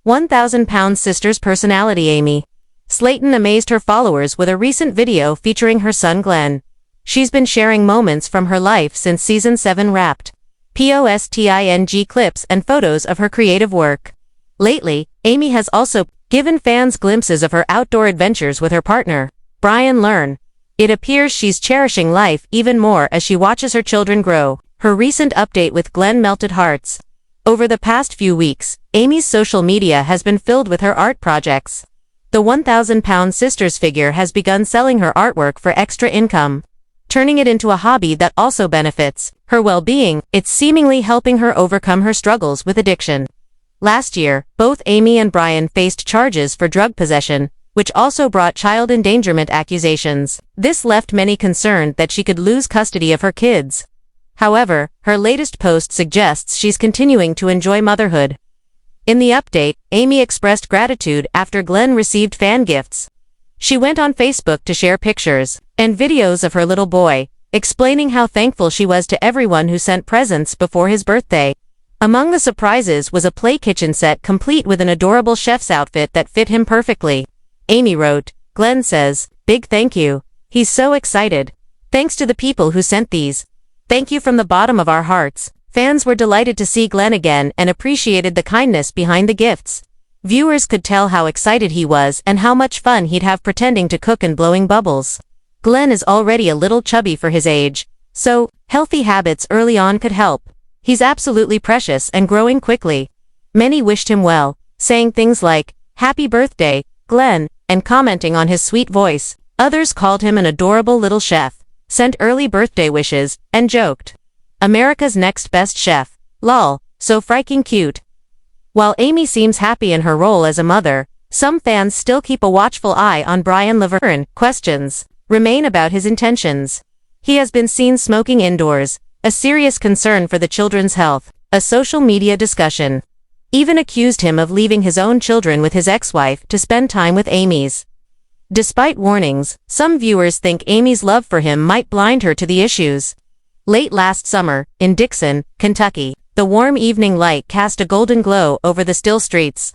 1,000-pound sisters personality Amy Slaton amazed her followers with a recent video featuring her son Glenn. She's been sharing moments from her life since Season 7 wrapped. Posting clips and photos of her creative work. Lately, Amy has also given fans glimpses of her outdoor adventures with her partner, Brian Learn. It appears she's cherishing life even more as she watches her children grow. Her recent update with Glenn melted hearts. Over the past few weeks, Amy's social media has been filled with her art projects. The 1,000-pound sisters figure has begun selling her artwork for extra income, turning it into a hobby that also benefits her well-being. It's seemingly helping her overcome her struggles with addiction. Last year, both Amy and Brian faced charges for drug possession, which also brought child endangerment accusations. This left many concerned that she could lose custody of her kids. However, her latest post suggests she's continuing to enjoy motherhood. In the update, Amy expressed gratitude after Glenn received fan gifts. She went on Facebook to share pictures and videos of her little boy, explaining how thankful she was to everyone who sent presents before his birthday. Among the surprises was a play kitchen set complete with an adorable chef's outfit that fit him perfectly. Amy wrote, "Glenn says, big thank you. He's so excited. Thanks to the people who sent these. Thank you from the bottom of our hearts." Fans were delighted to see Glenn again and appreciated the kindness behind the gifts. Viewers could tell how excited he was and how much fun he'd have pretending to cook and blowing bubbles. Glenn is already a little chubby for his age, so healthy habits early on could help. He's absolutely precious and growing quickly. Many wished him well, saying things like, "Happy birthday, Glenn," and commenting on his sweet voice. Others called him an adorable little chef, sent early birthday wishes, and joked, "America's next best chef. Lol, so freaking cute." While Amy seems happy in her role as a mother, some fans still keep a watchful eye on Brian Learn. Questions remain about his intentions. He has been seen smoking indoors, a serious concern for the children's health. A social media discussion even accused him of leaving his own children with his ex-wife to spend time with Amy's. Despite warnings, some viewers think Amy's love for him might blind her to the issues. Late last summer, in Dixon, Kentucky, the warm evening light cast a golden glow over the still streets.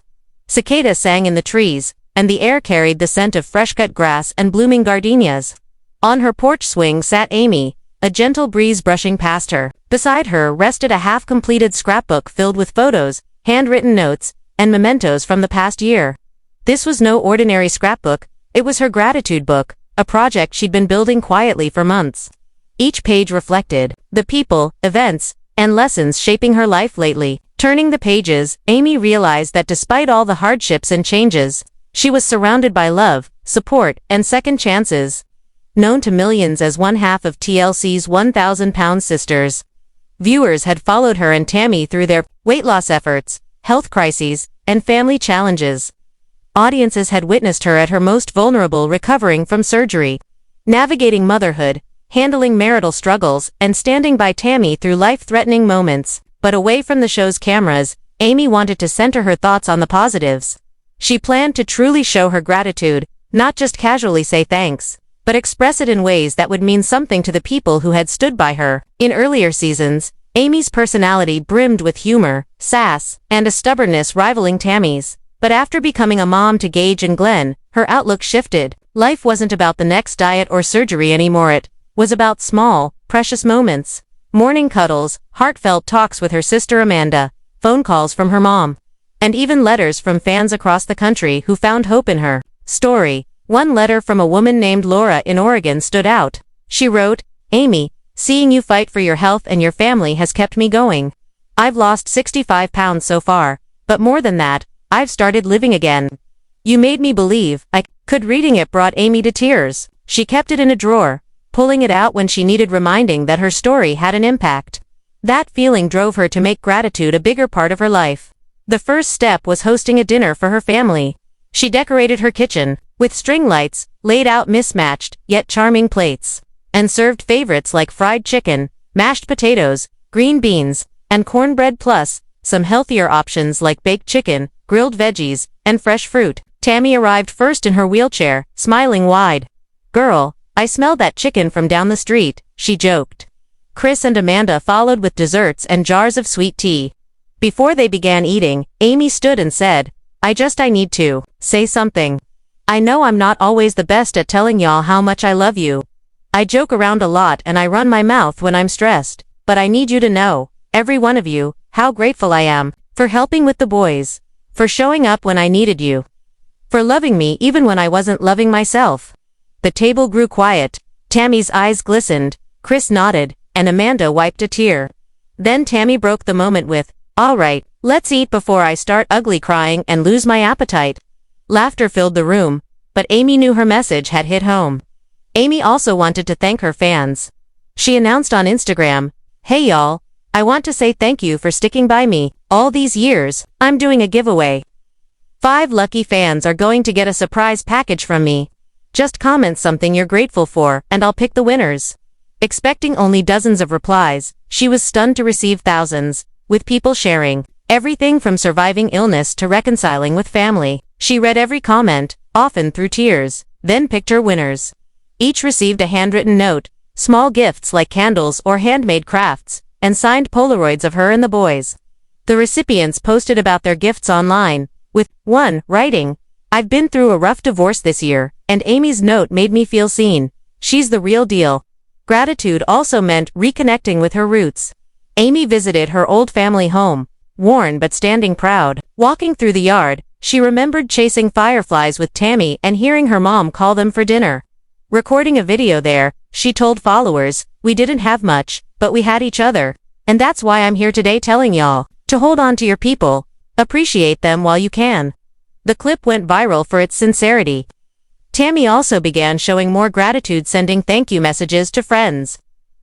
Cicadas sang in the trees, and the air carried the scent of fresh-cut grass and blooming gardenias. On her porch swing sat Amy, a gentle breeze brushing past her. Beside her rested a half-completed scrapbook filled with photos, handwritten notes, and mementos from the past year. This was no ordinary scrapbook, it was her gratitude book, a project she'd been building quietly for months. Each page reflected the people, events, and lessons shaping her life lately. Turning the pages, Amy realized that despite all the hardships and changes, she was surrounded by love, support, and second chances. Known to millions as one half of TLC's 1,000-pound sisters, viewers had followed her and Tammy through their weight loss efforts, health crises, and family challenges. Audiences had witnessed her at her most vulnerable, recovering from surgery, navigating motherhood, handling marital struggles, and standing by Tammy through life-threatening moments. But away from the show's cameras, Amy wanted to center her thoughts on the positives. She planned to truly show her gratitude, not just casually say thanks, but express it in ways that would mean something to the people who had stood by her. In earlier seasons, Amy's personality brimmed with humor, sass, and a stubbornness rivaling Tammy's. But after becoming a mom to Gage and Glenn, her outlook shifted. Life wasn't about the next diet or surgery anymore, it was about small, precious moments. Morning cuddles, heartfelt talks with her sister Amanda, phone calls from her mom, and even letters from fans across the country who found hope in her story. One letter from a woman named Laura in Oregon stood out. She wrote, "Amy, seeing you fight for your health and your family has kept me going. I've lost 65 pounds so far, but more than that, I've started living again. You made me believe I could." Reading it brought Amy to tears. She kept it in a drawer, pulling it out when she needed reminding that her story had an impact. That feeling drove her to make gratitude a bigger part of her life. The first step was hosting a dinner for her family. She decorated her kitchen with string lights, laid out mismatched, yet charming plates, and served favorites like fried chicken, mashed potatoes, green beans, and cornbread plus some healthier options like baked chicken, grilled veggies, and fresh fruit. Tammy arrived first in her wheelchair, smiling wide. "Girl, I smelled that chicken from down the street," she joked. Chris and Amanda followed with desserts and jars of sweet tea. Before they began eating, Amy stood and said, I need to say something. I know I'm not always the best at telling y'all how much I love you. I joke around a lot and I run my mouth when I'm stressed, but I need you to know, every one of you, how grateful I am, for helping with the boys, for showing up when I needed you, for loving me even when I wasn't loving myself. The table grew quiet, Tammy's eyes glistened, Chris nodded, and Amanda wiped a tear. Then Tammy broke the moment with, "All right, let's eat before I start ugly crying and lose my appetite." Laughter filled the room, but Amy knew her message had hit home. Amy also wanted to thank her fans. She announced on Instagram, "Hey y'all, I want to say thank you for sticking by me all these years. I'm doing a giveaway. 5 lucky fans are going to get a surprise package from me. Just comment something you're grateful for and I'll pick the winners." Expecting only dozens of replies, she was stunned to receive thousands, with people sharing everything from surviving illness to reconciling with family. She read every comment, often through tears, then picked her winners. Each received a handwritten note, small gifts like candles or handmade crafts, and signed Polaroids of her and the boys. The recipients posted about their gifts online, with one writing, "I've been through a rough divorce this year, and Amy's note made me feel seen. She's the real deal." Gratitude also meant reconnecting with her roots. Amy visited her old family home, worn but standing proud. Walking through the yard, she remembered chasing fireflies with Tammy and hearing her mom call them for dinner. Recording a video there, she told followers, "We didn't have much, but we had each other. And that's why I'm here today telling y'all to hold on to your people, appreciate them while you can." The clip went viral for its sincerity. Tammy also began showing more gratitude, sending thank you messages to friends,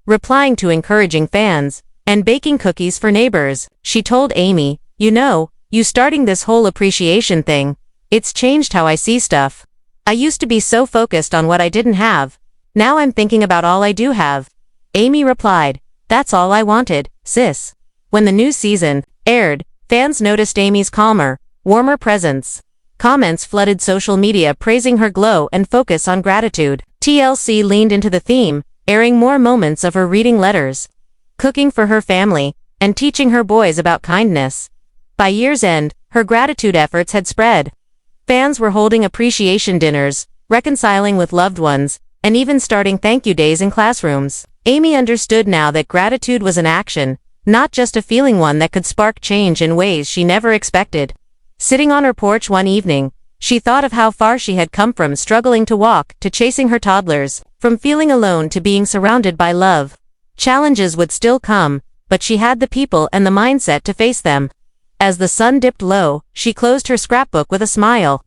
replying to encouraging fans, and baking cookies for neighbors. She told Amy, "You know, you starting this whole appreciation thing, it's changed how I see stuff. I used to be so focused on what I didn't have. Now I'm thinking about all I do have." Amy replied, "That's all I wanted, sis." When the new season aired, fans noticed Amy's calmer, warmer presence. Comments flooded social media praising her glow and focus on gratitude. TLC leaned into the theme, airing more moments of her reading letters, cooking for her family, and teaching her boys about kindness. By year's end, her gratitude efforts had spread. Fans were holding appreciation dinners, reconciling with loved ones, and even starting thank you days in classrooms. Amy understood now that gratitude was an action, not just a feeling, one that could spark change in ways she never expected. Sitting on her porch one evening, she thought of how far she had come, from struggling to walk to chasing her toddlers, from feeling alone to being surrounded by love. Challenges would still come, but she had the people and the mindset to face them. As the sun dipped low, she closed her scrapbook with a smile.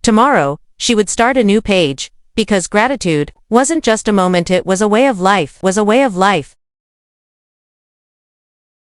Tomorrow, she would start a new page, because gratitude wasn't just a moment, it was a way of life.